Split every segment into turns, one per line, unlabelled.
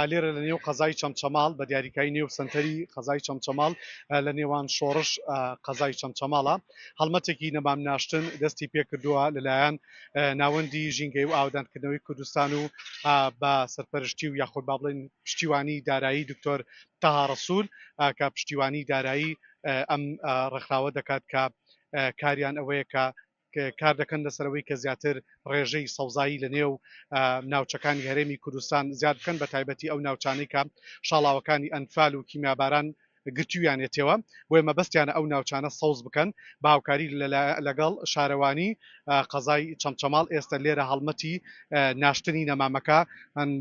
لێرە لە نێو قەزای چەمچەماڵ بە دیاریکایی نێو سنتەری قەزای چەمچەماڵ لە نێوان شۆڕش قەزای چەمچەماڵە هەڵمەتێکی نەمام ناشتن دەستی پێ کردووە لەلایەن ناوەندی ژینگەی و ئاودانکردنەوەی کوردستان و بە سەرپەرشتی و یاخود با بڵێن پشتیوانی دارایی دکتۆر تەها ڕەسوول کە پشتیوانی دارایی ئەم ڕێکخراوە دەکات کە کاریان ئەوەیە کە کار دەکەن لەسەرەوەی کە زیاتر ڕێژەی سەوزایی لە نێو ناوچەکانی هەرێمی کوردستان زیاد بکەن بە تایبەتی ئەو ناوچانەی کە شاڵاوەکانی ئەنفال و کیمیاباران گرتویانێتەوە بۆ مەبەستیانە ئەو ناوچانە سەوز بکەن با هاوکاری لەگەڵ شارەوانی قەزای چەمچەماڵ ئێستا لێرە هەڵمەتی ناشتنی نەمامەکە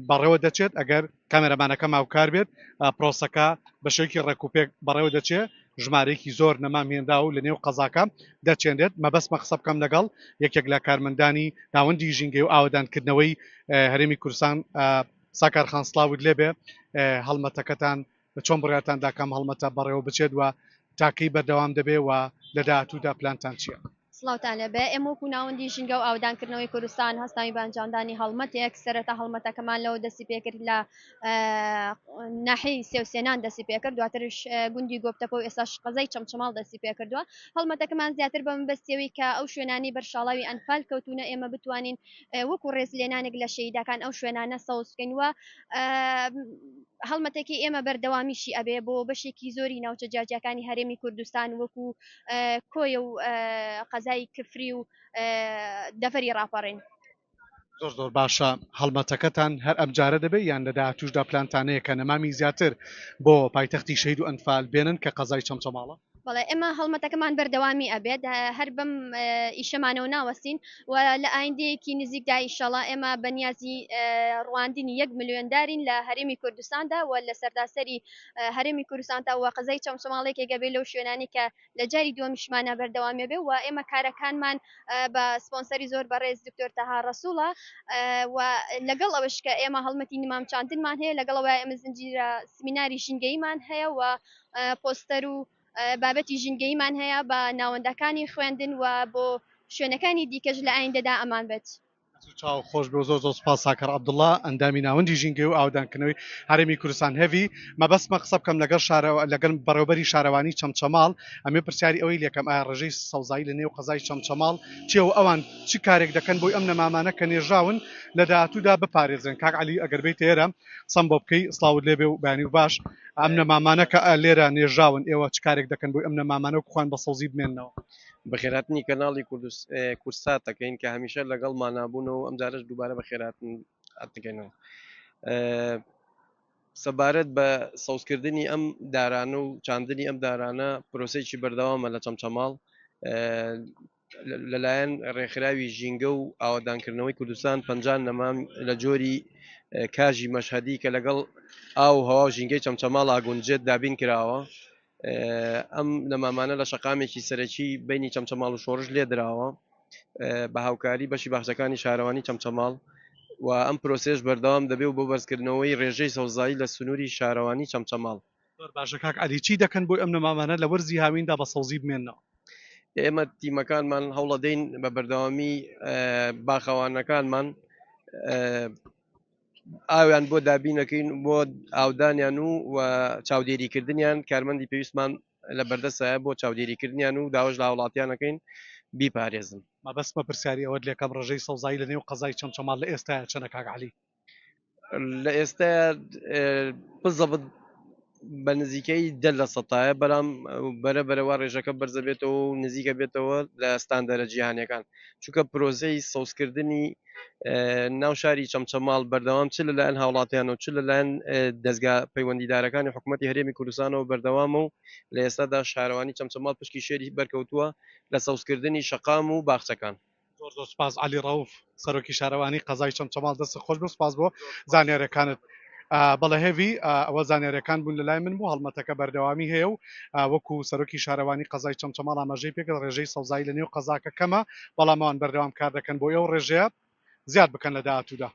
بەڕێوە دەچێت ئەگەر کامێرەمانەکە ماوکار بێت پرۆسەکە بە شێوکی ڕێکوپێک بەڕێوە دەچێت ژمارەیەکی زۆر نەمام هێندا و لە نێو قەزاکە دەچێنرێت مەبەستمە قسە بکەم لەگەڵ یەکێک لە کارمەندانی ناوەندی ژینگەی و ئاودانکردنەوەی هەرێمی کوردستان ساکار خانسلااوت لێبێ هەڵمەتەکەتان چۆن بڕاتان داکەم هەڵمەتە بەڕێوە بچێت وە تاکەی بەردەوام دەبێ و لە داهاتوودا پلانتان چییە؟
سڵاوتان لەبێ ئێمە وەکو ناوەندی ژینگە و ئاودانکردنەوەی کوردستان هەستاوی بانجاندانی هەڵمەتێک سەرەتا هەڵمەتەکەمان لەوە دەستی پێکرد لە ناحەی سێوسێنان دەستی پێکرد دواترش گوندی گۆبتەپە و ئێستاش قەزای چەمچەماڵ دەستی پێکردووە هەڵمەتەکەمان زیاتر بە مەبەستیەوەی کە ئەو شوێنانی بەرشاڵاوی ئەنفال کەوتونە ئێمە بتوانین وەکو ڕێزلێنانێک لە شەیداکان ئەو شوێنانە سەوزکەنوە هەڵمەتێکی ئێمە بەردەوامیشی ئەبێ بۆ بەشێکی زۆری ناوچە جاجەکانی هەرێمی کوردستان وەکو کۆیە و قەزای کفری و دەفەری ڕاپەڕین
زۆر زۆر باشە هەڵمەتەکەتان هەر ئەمجارە دەبێت یان لە داهاتووشدا پلانتانەیە کە نەمامی زیاتر بۆ پایتەختی شەید و ئەنفال بێنن کە قەزای چەمچەماڵە
بەڵێ ئێمە هەڵمەتەکەمان بەردەوامی ئەبێت هەر بم ئیشەمانەوە ناوەستین و لە ئایندەیەکی نزیکدا ئیشەڵا ئێمە بەنیازی ڕواندنی 1 ملیۆندارین لە هەرێمی کوردستاندا و لە سەرداسەری هەرێمی کوردستاندا و قەزای چەمچەماڵێکێکە بێت لەو شوێنانی کە لە جاری دووەمیشمانە بەردەوامی بێ و ئێمە کارەکانمان بە سپۆنسەری زۆر بەڕێز دکتۆر تەها ڕەسووڵە و لەگەڵ ئەوەش کە ئێمە هەڵمەتی نمام چاندنمان هەیە لەگەڵەوە ئێمە زنجیرە سمیناری ژینگەیمان هەیە و پۆستەر و بابەتی ژینگەیمان هەیە بە ناوەندەکانی خوێندن و بۆ شوێنەکانی دیکەش لە ئایندەدا ئەمان بێت
چاو خۆش بۆ زۆر زۆر سپاس ساکەر عەبدوڵڵا ئەندامی ناوەندی ژینگەی و ئاودانکردنەوەی هەرێمی کوردستان هەڤی مەبەستمە قسە بکەم لەگەڵ بەڕێوەبەری شارەوانی چەمچەماڵ ئەمێ پرسیاری ئەوەی لێکەم ئایا ڕێژەی سەوزایی لە نێو قەزای چەمچەماڵ چێ و ئەوان چ کارێک دەکەن بۆی ئەم نەمامانە کە نێژاون لە داهاتوودا بپارێزن کاک عەلی ئەگەر بیت ئێرە قسەم بۆ بکەی سڵاوت لێبێ و بەیانی و باش ئەم نەمامانە کە لێرە نێژاون ئێوە چ کارێک دەکەن بۆی ئەم نەمامانە و کوان بە سەوزی بمێننەوە
بەخێراتنی کەناڵی کورسات دەکەین کە هەمیشە لەگەڵمان نابوونەوە ئەم جارش دووبارە بەخێراتن دەکەینەوە سەبارەت بە سەوزکردنی ئەم دارانە و چاندنی ئەم دارانە پرۆسەیەکی بەردەوامە لە چەمچەماڵ لەلایەن ڕێکخراوی ژینگە و ئاوادانکردنەوەی کوردستان 50 نەمام لە جۆری کاژی مەشهەدی کە لەگەڵ ئاو هەوا ژینگەی چەمچەماڵ ئاگونجێت دابین کراوە ئەم نەمامانە لە شەقامێکی سەرەکی بینی چەمچەماڵ و شۆڕش لێ درراوە بە هاوکاری بەشی باخچەکانی شارەوانی چەمچەماڵ و ئەم پرۆسێش بەردەوام دەبێت و بۆ بەرزکردنەوەی ڕێژەی سەوزایی لە سنووری شارەوانی چەمچەماڵ
باشە کاک عەلی چی دەکەن بۆی ئەم نەمامانە لە وەرزی هاویندا بە سەوزی بمێننەوە
ئێمە تیمەکانمان هەوڵەدەین بە بەردەوامی باخەوانەکانمان ئاویان بۆ دابینەکەین بۆ ئاودانیان و چاودێریکردنیان کارمەندی پێویستمان لە بەردەستە بۆ چاودێریکردنیان و داواش لە وڵاتیانەکەین بیپارێزن
مەبەستمە پرسیاری ئەوە لێکەم ڕێژەی سەوزایی لە نێو قەزای چەمچەماڵ لە ئێستا چەنە کاک عەلی
لە ئێستا بزەبت بە نزیکەی 10% بەرام بەرەبەرەوە ڕێژەکە بەرزە بێتەوە و نزیکە بێتەوە لە ستاندەرە جیهانیەکان چونکە پرۆزەی سەوزکردنی ناو شاری چەمچەماڵ بەردەوام چ لەلایەن هاوڵاتیانەوە چ لەلایەن دەستگا پەیوەندیدارەکانی حکوومەتی هەرێمی کوردستانەوە بەردەوامە و لە ئێستادا شارەوانی چەمچەماڵ پشکی شێری بەرکەوتووە لە سەوزکردنی شەقام و باخچەکان
زۆر زۆر سپاس عەلی ڕەوف سەرۆکی شارەوانی قەزای چەمچەماڵ دەست خۆش بە سپاس بۆ زانیاریەکانت بەڵێ هێوی ئەوە زانیاریەکان بوون لەلای من بوو هەڵمەتەکە بەردەوامی هەیە و وەکو سەرۆکی شارەوانی قەزای چەمچەماڵ ئاماژەی پێکرد ڕێژەی سەوزایی لە نێو قەزاکە کەمە بەڵام ئەوان بەردەوام کار دەکەن بۆ ئەو ڕێژەیە زیاد بکەن لە داهاتوودا